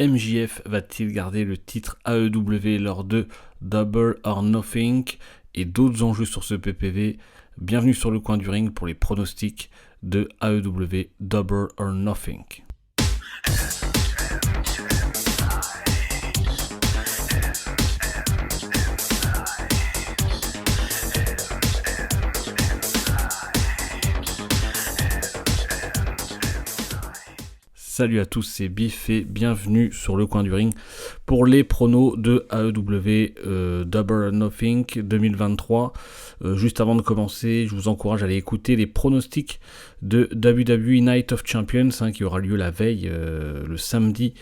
MJF va-t-il garder le titre AEW lors de Double or Nothing et d'autres enjeux sur ce PPV. Bienvenue sur le coin du ring pour les pronostics de AEW Double or Nothing. Salut à tous, c'est Biff et bienvenue sur le coin du ring pour les pronos de AEW Double or Nothing 2023. Juste avant de commencer, je vous encourage à aller écouter les pronostics de WWE Night of Champions qui aura lieu la veille, le samedi,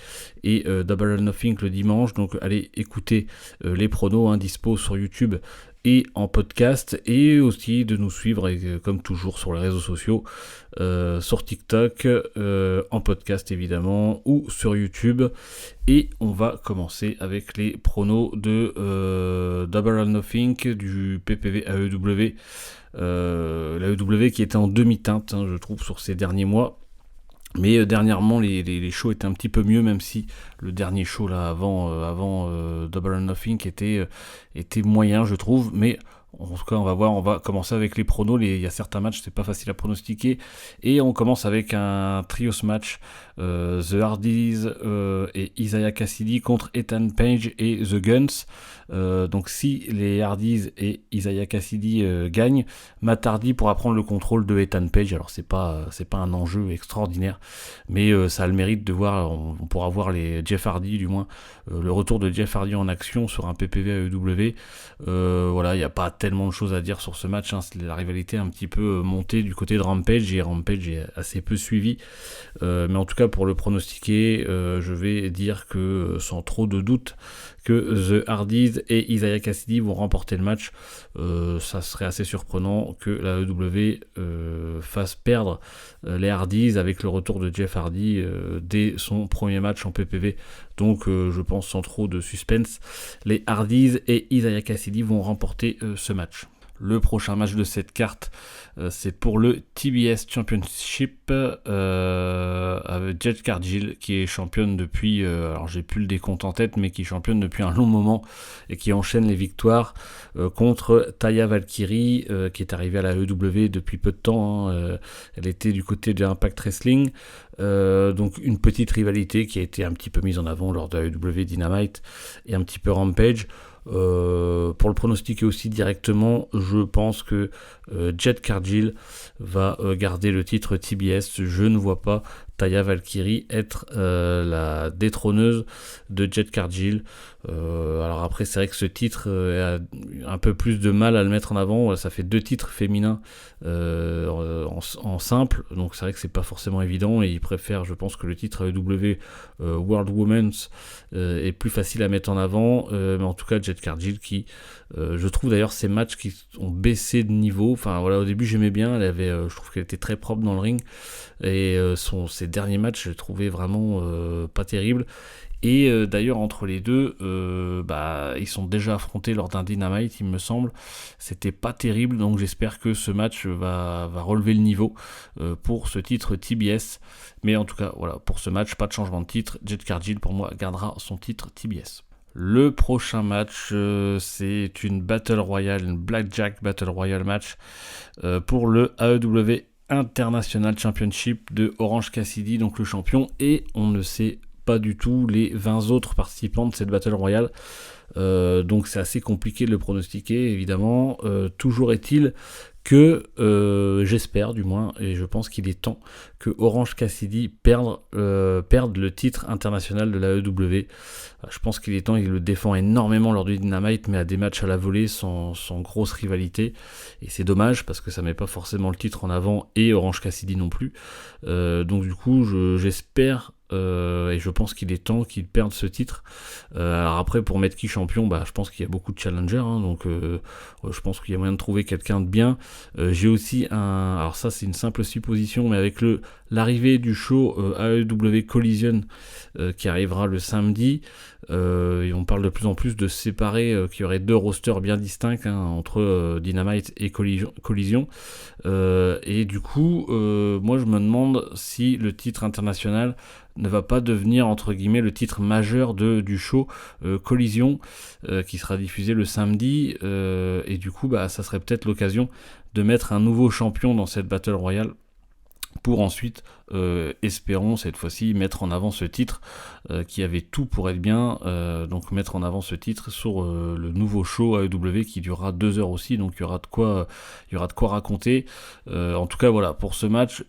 et Double or Nothing le dimanche. Donc allez écouter les pronos dispo sur YouTube et en podcast, et aussi de nous suivre comme toujours sur les réseaux sociaux, sur TikTok, en podcast évidemment, ou sur YouTube. Et on va commencer avec les pronos de Double or Nothing du PPV AEW, l'AEW qui était en demi-teinte, je trouve, sur ces derniers mois. Mais dernièrement, les shows étaient un petit peu mieux, même si le dernier show là avant Double or Nothing était moyen, je trouve. Mais en tout cas, on va voir, on va commencer avec les pronos. Il y a certains matchs, c'est pas facile à pronostiquer. Et on commence avec un trios match, The Hardys et Isaiah Cassidy contre Ethan Page et The Guns. Donc si les Hardys et Isaiah Cassidy gagnent, Matt Hardy pourra prendre le contrôle de Ethan Page. Alors c'est pas un enjeu extraordinaire, mais ça a le mérite de voir, on pourra voir les Jeff Hardy, du moins le retour de Jeff Hardy en action sur un PPV AEW. Voilà, il n'y a pas tellement de choses à dire sur ce match, la rivalité est un petit peu montée du côté de Rampage, et Rampage est assez peu suivi, mais en tout cas pour le pronostiquer, je vais dire que sans trop de doute que The Hardys et Isaiah Cassidy vont remporter le match. Ça serait assez surprenant que la AEW fasse perdre les Hardys avec le retour de Jeff Hardy dès son premier match en PPV. Donc je pense sans trop de suspense, les Hardys et Isaiah Cassidy vont remporter ce match. Le prochain match de cette carte, c'est pour le TBS Championship avec Jade Cargill, qui est championne depuis, alors j'ai plus le décompte en tête, mais qui championne depuis un long moment et qui enchaîne les victoires contre Taya Valkyrie, qui est arrivée à la AEW depuis peu de temps. Elle était du côté de Impact Wrestling. Donc une petite rivalité qui a été un petit peu mise en avant lors de AEW Dynamite et un petit peu Rampage. Pour le pronostiquer aussi directement, je pense que Jade Cargill va garder le titre TBS. Je ne vois pas Taya Valkyrie être la détrôneuse de Jade Cargill. Alors après, c'est vrai que ce titre a un peu plus de mal à le mettre en avant. Ça fait 2 titres féminins en simple, donc c'est vrai que c'est pas forcément évident, et il préfère, je pense que le titre AEW World Women's est plus facile à mettre en avant, mais en tout cas Jade Cargill qui, je trouve d'ailleurs ces matchs qui ont baissé de niveau, enfin voilà, au début j'aimais bien, je trouve qu'elle était très propre dans le ring, et ses derniers matchs je les trouvais vraiment pas terribles. Et d'ailleurs entre les deux, ils sont déjà affrontés lors d'un Dynamite, il me semble. C'était pas terrible, donc j'espère que ce match va relever le niveau pour ce titre TBS. Mais en tout cas, voilà, pour ce match, pas de changement de titre. Jade Cargill, pour moi, gardera son titre TBS. Le prochain match, c'est une Battle Royale, une Blackjack Battle Royale match pour le AEW International Championship de Orange Cassidy, donc le champion, et on ne sait pas du tout les 20 autres participants de cette Battle Royale. Donc c'est assez compliqué de le pronostiquer, évidemment. Toujours est-il que j'espère, du moins, et je pense qu'il est temps que Orange Cassidy perde le titre international de la AEW. Je pense qu'il est temps, il le défend énormément lors du Dynamite, mais à des matchs à la volée sans grosse rivalité, et c'est dommage parce que ça met pas forcément le titre en avant, et Orange Cassidy non plus. Donc du coup j'espère, et je pense qu'il est temps qu'il perde ce titre. Alors après, pour mettre qui champion, je pense qu'il y a beaucoup de challengers, donc je pense qu'il y a moyen de trouver quelqu'un de bien. J'ai aussi alors ça c'est une simple supposition, mais avec l'arrivée du show AEW Collision qui arrivera le samedi, et on parle de plus en plus de séparer, qu'il y aurait 2 rosters bien distincts entre Dynamite et Collision, et du coup moi je me demande si le titre international ne va pas devenir entre guillemets le titre majeur du show Collision qui sera diffusé le samedi, et du coup ça serait peut-être l'occasion de mettre un nouveau champion dans cette Battle Royale pour ensuite, espérons cette fois-ci, mettre en avant ce titre qui avait tout pour être bien, donc mettre en avant ce titre sur le nouveau show AEW qui durera 2 heures aussi, donc il y aura de quoi raconter. En tout cas voilà, pour ce match,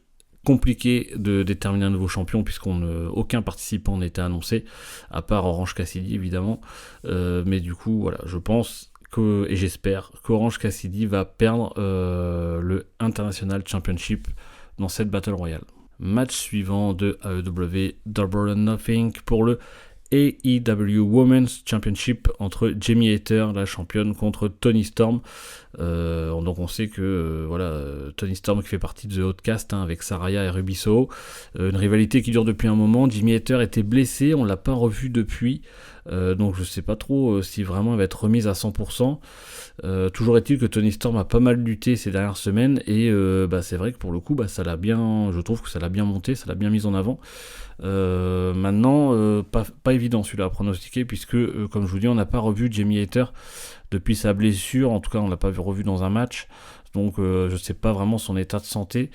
compliqué de déterminer un nouveau champion puisqu'aucun participant n'était annoncé, à part Orange Cassidy évidemment, mais du coup voilà, je pense et j'espère qu'Orange Cassidy va perdre le International Championship dans cette Battle Royale. Match suivant de AEW Double or Nothing pour le AEW Women's Championship entre Jamie Hayter, la championne, contre Toni Storm. Donc on sait que Toni Storm qui fait partie de The Outcast avec Saraya et Ruby Soho. Une rivalité qui dure depuis un moment. Jamie Hayter était blessée, on l'a pas revue depuis. Donc je sais pas trop si vraiment elle va être remise à 100%. Toujours est-il que Toni Storm a pas mal lutté ces dernières semaines et c'est vrai que pour le coup je trouve que ça l'a bien monté, ça l'a bien mise en avant. Maintenant pas évident celui-là à pronostiquer puisque comme je vous dis on n'a pas revu Jamie Hayter depuis sa blessure, en tout cas on l'a pas revu dans un match, donc je sais pas vraiment son état de santé.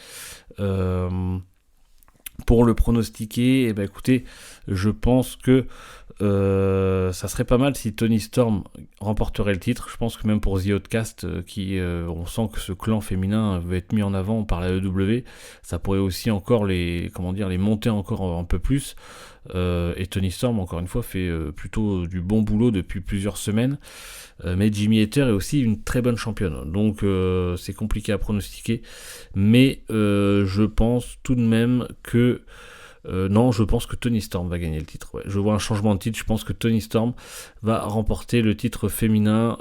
Pour le pronostiquer, écoutez, je pense que ça serait pas mal si Toni Storm remporterait le titre. Je pense que même pour The Outcast, on sent que ce clan féminin va être mis en avant par la AEW, ça pourrait aussi encore les monter encore un peu plus. Et Toni Storm, encore une fois, fait plutôt du bon boulot depuis plusieurs semaines. Mais Jamie Hayter est aussi une très bonne championne. Donc c'est compliqué à pronostiquer. Mais je pense tout de même que... je pense que Toni Storm va gagner le titre. Ouais. Je vois un changement de titre. Je pense que Toni Storm va remporter le titre féminin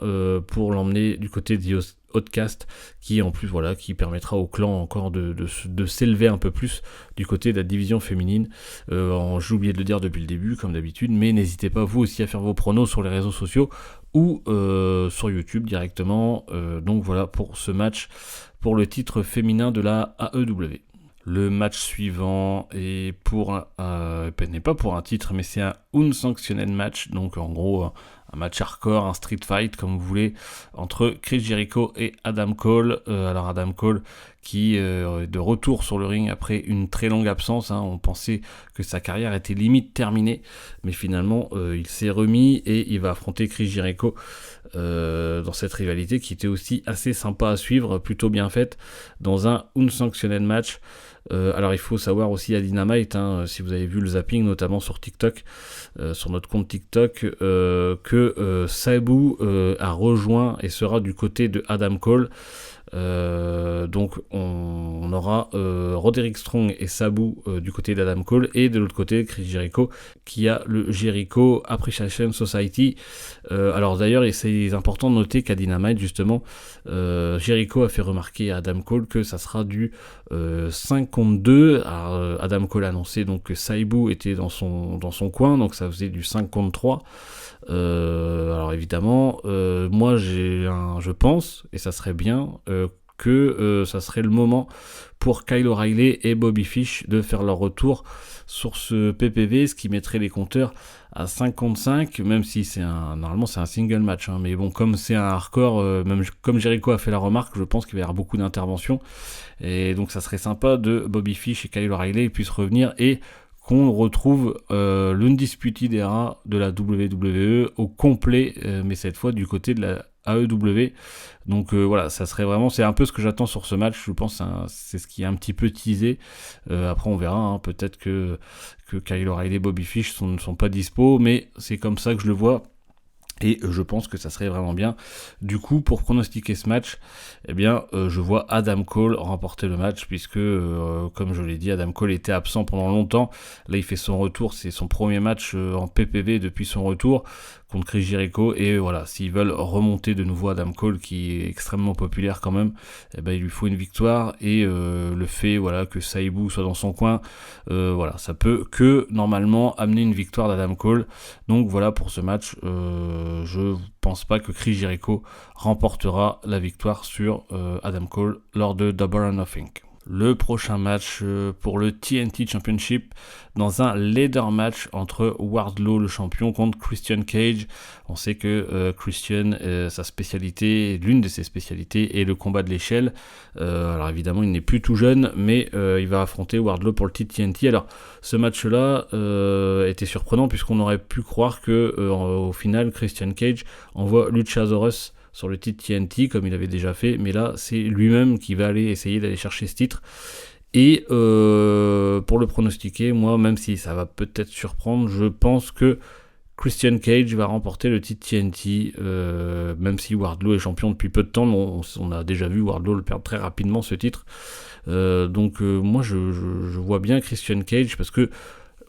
pour l'emmener du côté de Outcast, qui en plus qui permettra au clan encore de s'élever un peu plus du côté de la division féminine. J'ai oublié de le dire depuis le début comme d'habitude, mais n'hésitez pas vous aussi à faire vos pronos sur les réseaux sociaux ou sur YouTube directement. Donc voilà pour ce match pour le titre féminin de la AEW. Le match suivant est n'est pas pour un titre, mais c'est un unsanctioned match, donc en gros un match hardcore, un street fight comme vous voulez, entre Chris Jericho et Adam Cole. Alors Adam Cole qui est de retour sur le ring après une très longue absence, on pensait que sa carrière était limite terminée, mais finalement il s'est remis et il va affronter Chris Jericho dans cette rivalité qui était aussi assez sympa à suivre, plutôt bien faite, dans un unsanctioned match. Alors il faut savoir aussi à Dynamite, si vous avez vu le zapping notamment sur TikTok, sur notre compte TikTok, que Sabu a rejoint et sera du côté de Adam Cole. Donc on aura Roderick Strong et Sabu du côté d'Adam Cole, et de l'autre côté Chris Jericho qui a le Jericho Appreciation Society. Alors d'ailleurs c'est important de noter qu'à Dynamite justement Jericho a fait remarquer à Adam Cole que ça sera du 5 contre 2. Alors, Adam Cole a annoncé donc que Sabu était dans son coin, donc ça faisait du 5 contre 3. Alors évidemment, moi je pense, et ça serait bien, que ça serait le moment pour Kyle O'Reilly et Bobby Fish de faire leur retour sur ce PPV, ce qui mettrait les compteurs à 55, même si normalement c'est un single match, mais bon, comme c'est un hardcore, même comme Jericho a fait la remarque, je pense qu'il va y avoir beaucoup d'interventions, et donc ça serait sympa de Bobby Fish et Kyle O'Reilly puissent revenir et qu'on retrouve l'Undisputed Era de la WWE au complet, mais cette fois du côté de la AEW. Donc voilà, ça serait vraiment, c'est un peu ce que j'attends sur ce match. Je pense c'est ce qui est un petit peu teasé. Après on verra, peut-être que Kyle O'Reilly et Bobby Fish ne sont pas dispo, mais c'est comme ça que je le vois. Et je pense que ça serait vraiment bien. Du coup, pour pronostiquer ce match, je vois Adam Cole remporter le match, puisque, comme je l'ai dit, Adam Cole était absent pendant longtemps. Là, il fait son retour, c'est son premier match en PPV depuis son retour contre Chris Jericho. Et voilà, s'ils veulent remonter de nouveau Adam Cole, qui est extrêmement populaire quand même, il lui faut une victoire. Et le fait que Sabu soit dans son coin, ça peut que normalement amener une victoire d'Adam Cole. Donc voilà pour ce match. Je pense pas que Chris Jericho remportera la victoire sur Adam Cole lors de Double or Nothing. Le prochain match pour le TNT Championship dans un ladder match entre Wardlow, le champion, contre Christian Cage. On sait que Christian, sa spécialité, l'une de ses spécialités, est le combat de l'échelle. Alors évidemment, il n'est plus tout jeune, mais il va affronter Wardlow pour le titre TNT. Alors ce match-là était surprenant puisqu'on aurait pu croire que au final, Christian Cage envoie Luchasaurus sur le titre TNT comme il avait déjà fait, mais là c'est lui-même qui va aller essayer d'aller chercher ce titre. Et pour le pronostiquer, moi, même si ça va peut-être surprendre, je pense que Christian Cage va remporter le titre TNT, même si Wardlow est champion depuis peu de temps. On a déjà vu Wardlow le perdre très rapidement, ce titre. Donc moi je vois bien Christian Cage, parce que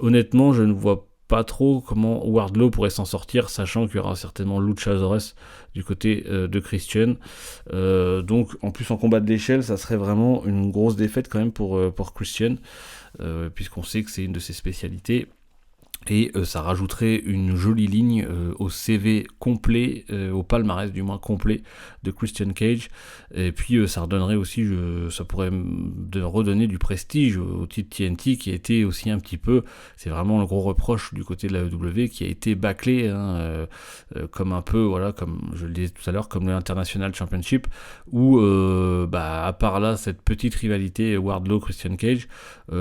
honnêtement je ne vois pas trop comment Wardlow pourrait s'en sortir, sachant qu'il y aura certainement Luchasaurus du côté de Christian. Donc en plus en combat de l'échelle, ça serait vraiment une grosse défaite quand même pour Christian, puisqu'on sait que c'est une de ses spécialités. Et ça rajouterait une jolie ligne au CV complet, au palmarès du moins complet de Christian Cage. Et puis ça redonnerait aussi, ça pourrait redonner du prestige au titre TNT, qui a été aussi un petit peu, c'est vraiment le gros reproche du côté de la AEW, qui a été bâclé, comme un peu, voilà, comme je le disais tout à l'heure, comme le International Championship, où à part là cette petite rivalité Wardlow-Christian Cage,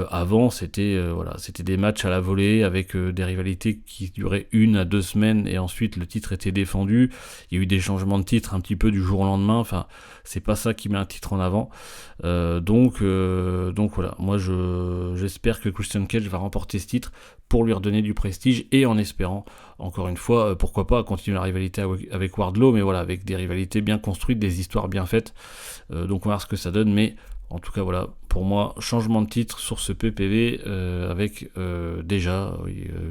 avant c'était des matchs à la volée avec des rivalités qui duraient 1 à 2 semaines et ensuite le titre était défendu. Il y a eu des changements de titre un petit peu du jour au lendemain. Enfin, c'est pas ça qui met un titre en avant. Donc voilà, moi j'espère que Christian Cage va remporter ce titre pour lui redonner du prestige, et en espérant, encore une fois, pourquoi pas continuer la rivalité avec Wardlow, mais voilà, avec des rivalités bien construites, des histoires bien faites. Donc on va voir ce que ça donne, mais en tout cas, voilà, pour moi, changement de titre sur ce PPV, avec déjà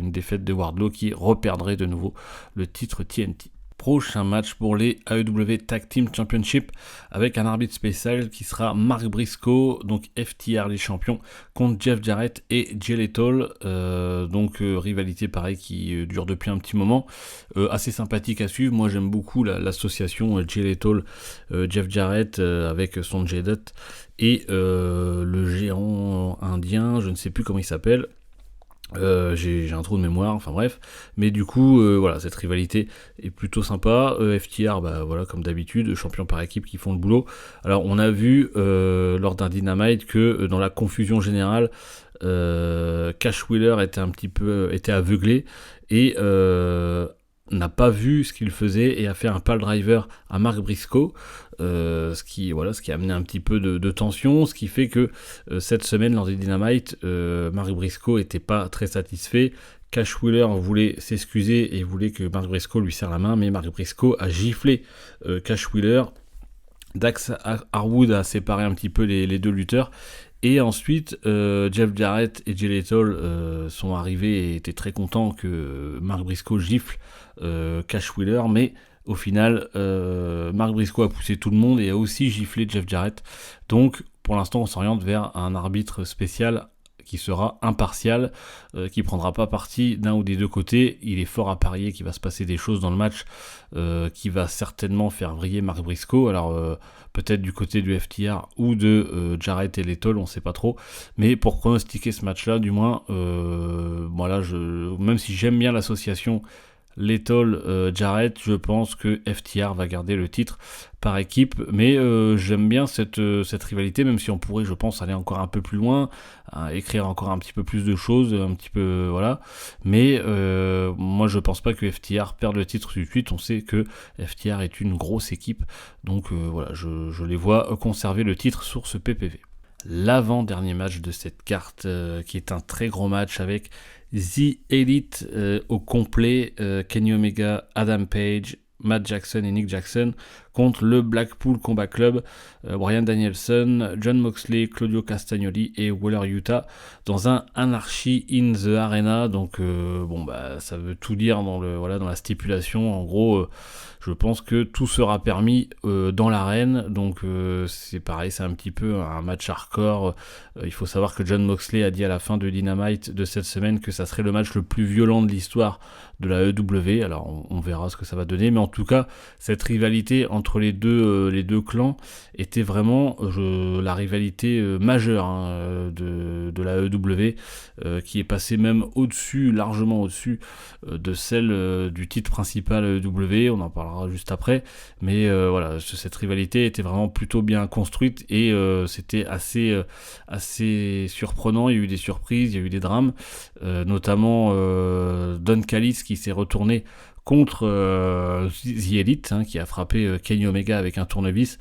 une défaite de Wardlow qui reperdrait de nouveau le titre TNT. Prochain match pour les AEW Tag Team Championship, avec un arbitre spécial qui sera Mark Briscoe, donc FTR les champions, contre Jeff Jarrett et Jay Lethal. Rivalité pareil qui dure depuis un petit moment, assez sympathique à suivre. Moi j'aime beaucoup l'association Jay Lethal, Jeff Jarrett avec son Jay Dutt et le géant indien, je ne sais plus comment il s'appelle. J'ai un trou de mémoire, enfin bref, mais du coup voilà, cette rivalité est plutôt sympa. FTR, voilà, comme d'habitude, champions par équipe qui font le boulot. Alors on a vu lors d'un Dynamite que dans la confusion générale, Cash Wheeler était aveuglé et n'a pas vu ce qu'il faisait et a fait un pile driver à Mark Briscoe, ce qui a amené un petit peu de tension, ce qui fait que cette semaine lors des Dynamite, Mark Briscoe était pas très satisfait. Cash Wheeler voulait s'excuser et voulait que Mark Briscoe lui serre la main, mais Mark Briscoe a giflé Cash Wheeler. Dax Harwood a séparé un petit peu les deux lutteurs. Et ensuite, Jeff Jarrett et Jay Lethal sont arrivés et étaient très contents que Mark Briscoe gifle Cash Wheeler, mais au final, Mark Briscoe a poussé tout le monde et a aussi giflé Jeff Jarrett. Donc, pour l'instant, on s'oriente vers un arbitre spécial qui sera impartial, qui prendra pas parti d'un ou des deux côtés. Il est fort à parier qu'il va se passer des choses dans le match qui va certainement faire vriller Mark Briscoe. Alors peut-être du côté du FTR ou de Jarrett et Lethal, on sait pas trop. Mais pour pronostiquer ce match-là, du moins, même si j'aime bien l'association Lethal Jarrett, je pense que FTR va garder le titre par équipe, mais j'aime bien cette rivalité, même si on pourrait, je pense, aller encore un peu plus loin, écrire encore un petit peu plus de choses, un petit peu, voilà, mais moi je pense pas que FTR perde le titre tout de suite. On sait que FTR est une grosse équipe, donc voilà, je les vois conserver le titre sur ce PPV. L'avant-dernier match de cette carte, qui est un très gros match avec The Elite au complet, Kenny Omega, Adam Page, Matt Jackson et Nick Jackson, contre le Blackpool Combat Club, Bryan Danielson, Jon Moxley, Claudio Castagnoli et Wheeler Yuta, dans un Anarchy in the Arena. Donc ça veut tout dire dans la stipulation. En gros, je pense que tout sera permis dans l'arène. Donc c'est pareil, c'est un petit peu un match hardcore. Il faut savoir que Jon Moxley a dit à la fin de Dynamite de cette semaine que ça serait le match le plus violent de l'histoire de la AEW. Alors on verra ce que ça va donner, mais en tout cas cette rivalité entre les deux clans était vraiment la rivalité majeure de la AEW, qui est passée même largement au-dessus de celle du titre principal AEW. On en parlera juste après, mais voilà, cette rivalité était vraiment plutôt bien construite et c'était assez surprenant. Il y a eu des surprises, il y a eu des drames, notamment Don Callis qui s'est retourné contre The Elite, qui a frappé Kenny Omega avec un tournevis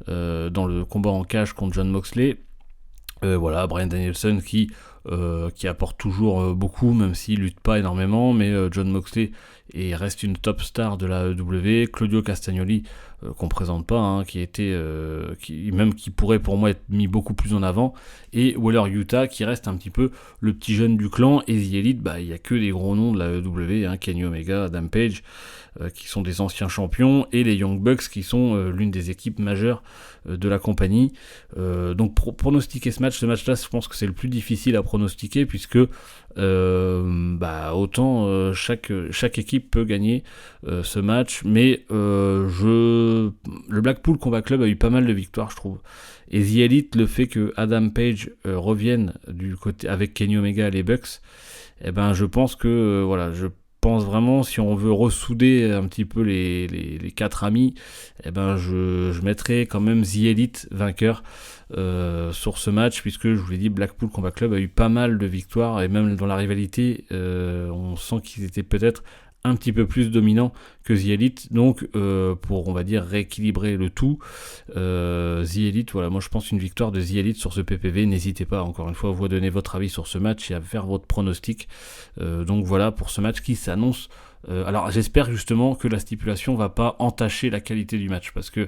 dans le combat en cage contre Jon Moxley. Voilà, Bryan Danielson qui apporte toujours beaucoup, même s'il lutte pas énormément, mais Jon Moxley reste une top star de la AEW. Claudio Castagnoli, qu'on présente pas, qui pourrait pour moi être mis beaucoup plus en avant, et Wheeler Yuta qui reste un petit peu le petit jeune du clan. Et The Elite, il y a que des gros noms de la AEW, Kenny Omega, Adam Page, qui sont des anciens champions, et les Young Bucks qui sont l'une des équipes majeures de la compagnie. Donc pronostiquer ce match-là, je pense que c'est le plus difficile à pronostiquer, puisque autant chaque équipe peut gagner ce match, mais le Blackpool Combat Club a eu pas mal de victoires, je trouve. Et The Elite, le fait que Adam Page revienne du côté avec Kenny Omega et les Bucks, je pense que je pense vraiment, si on veut ressouder un petit peu les quatre amis, je mettrai quand même The Elite vainqueur sur ce match, puisque je vous l'ai dit, Blackpool Combat Club a eu pas mal de victoires, et même dans la rivalité, on sent qu'ils étaient peut-être un petit peu plus dominants que The Elite. Donc pour, on va dire, rééquilibrer le tout, The Elite, moi je pense une victoire de The Elite sur ce PPV. N'hésitez pas, encore une fois, vous à donner votre avis sur ce match et à faire votre pronostic. Donc voilà pour ce match qui s'annonce. Alors j'espère justement que la stipulation va pas entacher la qualité du match, parce que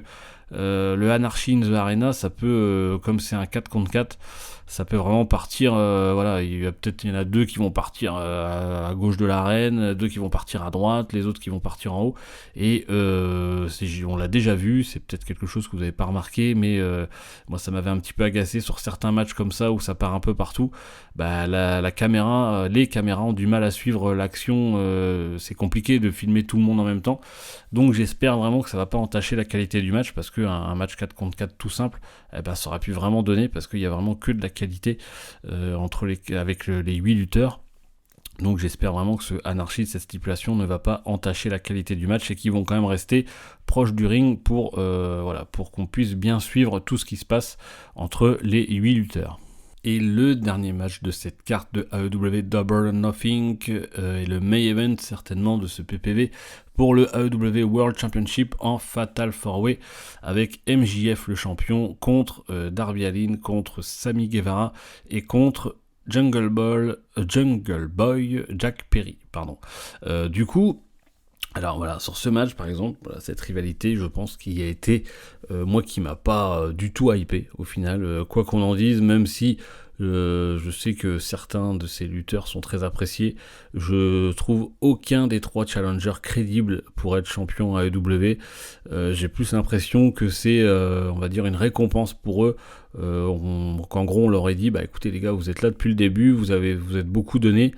le Anarchy in the Arena, ça peut, comme c'est un 4 contre 4, ça peut vraiment partir, il y en a deux qui vont partir à gauche de l'arène, deux qui vont partir à droite, les autres qui vont partir en haut, et on l'a déjà vu, c'est peut-être quelque chose que vous n'avez pas remarqué, mais moi ça m'avait un petit peu agacé sur certains matchs comme ça, où ça part un peu partout. La caméra, les caméras ont du mal à suivre l'action, c'est compliqué de filmer tout le monde en même temps, donc j'espère vraiment que ça va pas entacher la qualité du match, parce qu'un match 4 contre 4 tout simple, ça aurait pu vraiment donner, parce qu'il y a vraiment que de la qualité avec les 8 lutteurs. Donc j'espère vraiment que ce Anarchy, cette stipulation, ne va pas entacher la qualité du match, et qu'ils vont quand même rester proches du ring pour qu'on puisse bien suivre tout ce qui se passe entre les 8 lutteurs. Et le dernier match de cette carte de AEW Double or Nothing est le main event certainement de ce PPV pour le AEW World Championship en Fatal 4-Way, avec MJF le champion contre Darby Allin, contre Sammy Guevara et contre Jungle Boy Jack Perry. Du coup, alors voilà, sur ce match par exemple, cette rivalité, je pense qu'il y a été, moi qui m'a pas du tout hypé au final, quoi qu'on en dise, même si je sais que certains de ces lutteurs sont très appréciés, je trouve aucun des trois challengers crédibles pour être champion à AEW. J'ai plus l'impression que c'est, on va dire, une récompense pour eux, qu'en gros on leur ait dit, écoutez les gars, vous êtes là depuis le début, vous êtes beaucoup donné,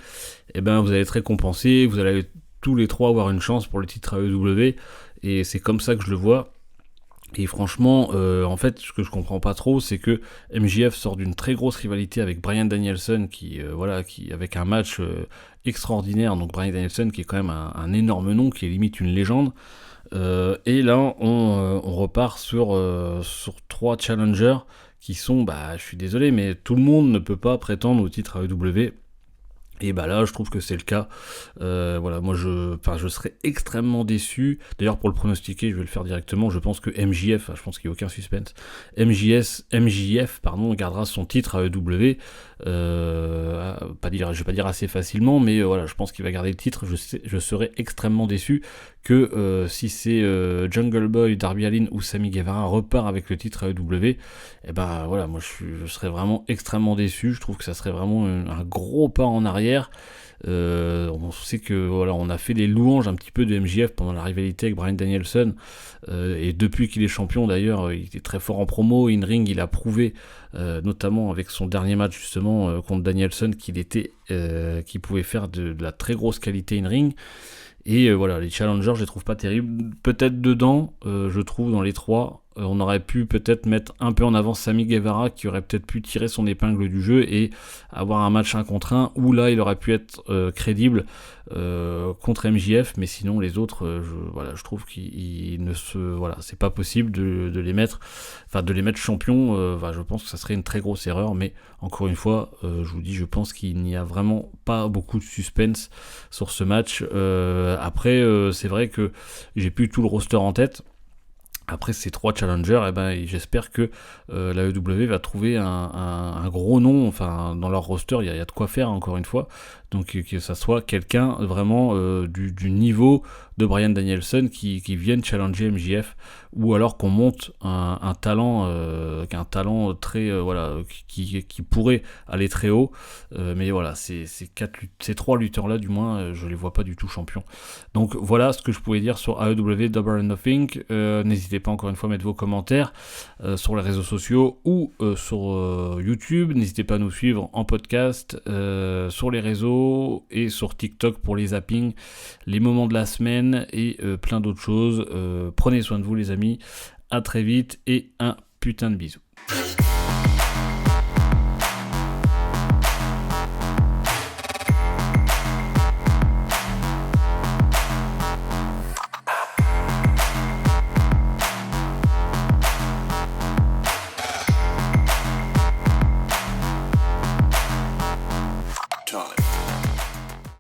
et vous allez être récompensés, vous allez tous les trois avoir une chance pour le titre AEW, et c'est comme ça que je le vois. Et franchement, en fait, ce que je comprends pas trop, c'est que MJF sort d'une très grosse rivalité avec Bryan Danielson, qui avec un match extraordinaire. Donc Bryan Danielson, qui est quand même un énorme nom, qui est limite une légende. Et là, on repart sur trois challengers qui sont, je suis désolé, mais tout le monde ne peut pas prétendre au titre AEW. Et là je trouve que c'est le cas. Moi je serais extrêmement déçu. D'ailleurs, pour le pronostiquer, je vais le faire directement. Je pense que MJF, je pense qu'il n'y a aucun suspense, MJF gardera son titre à AEW. Je vais pas dire assez facilement, mais je pense qu'il va garder le titre. Je serais extrêmement déçu que si c'est Jungle Boy, Darby Allin ou Sammy Guevara repart avec le titre AEW, moi je serais vraiment extrêmement déçu. Je trouve que ça serait vraiment un gros pas en arrière. On sait que on a fait des louanges un petit peu de MJF pendant la rivalité avec Bryan Danielson, et depuis qu'il est champion d'ailleurs, il était très fort en promo, in ring il a prouvé, notamment avec son dernier match justement contre Danielson, qu'il pouvait faire de la très grosse qualité in ring. Et voilà, les challengers, je les trouve pas terribles. Peut-être dedans, je trouve dans les 3, on aurait pu peut-être mettre un peu en avant Sammy Guevara, qui aurait peut-être pu tirer son épingle du jeu et avoir un match 1 contre 1 où là il aurait pu être crédible contre MJF, mais sinon les autres, je trouve c'est pas possible de les mettre, de les mettre champions. Je pense que ça serait une très grosse erreur, mais encore une fois, je vous dis, je pense qu'il n'y a vraiment pas beaucoup de suspense sur ce match. Après, c'est vrai que j'ai plus tout le roster en tête. Après ces 3 challengers, j'espère que la EW va trouver un gros nom. Enfin, dans leur roster, il y a de quoi faire, encore une fois. Donc que ça soit quelqu'un vraiment du niveau de Bryan Danielson qui vienne challenger MJF, ou alors qu'on monte un talent très qui pourrait aller très haut. Mais voilà, ces 3 lutteurs là, du moins, je les vois pas du tout champions. Donc voilà ce que je pouvais dire sur AEW Double or Nothing. N'hésitez pas encore une fois à mettre vos commentaires sur les réseaux sociaux ou sur YouTube. N'hésitez pas à nous suivre en podcast sur les réseaux et sur TikTok pour les zappings, les moments de la semaine et plein d'autres choses. Prenez soin de vous les amis, à très vite et un putain de bisou.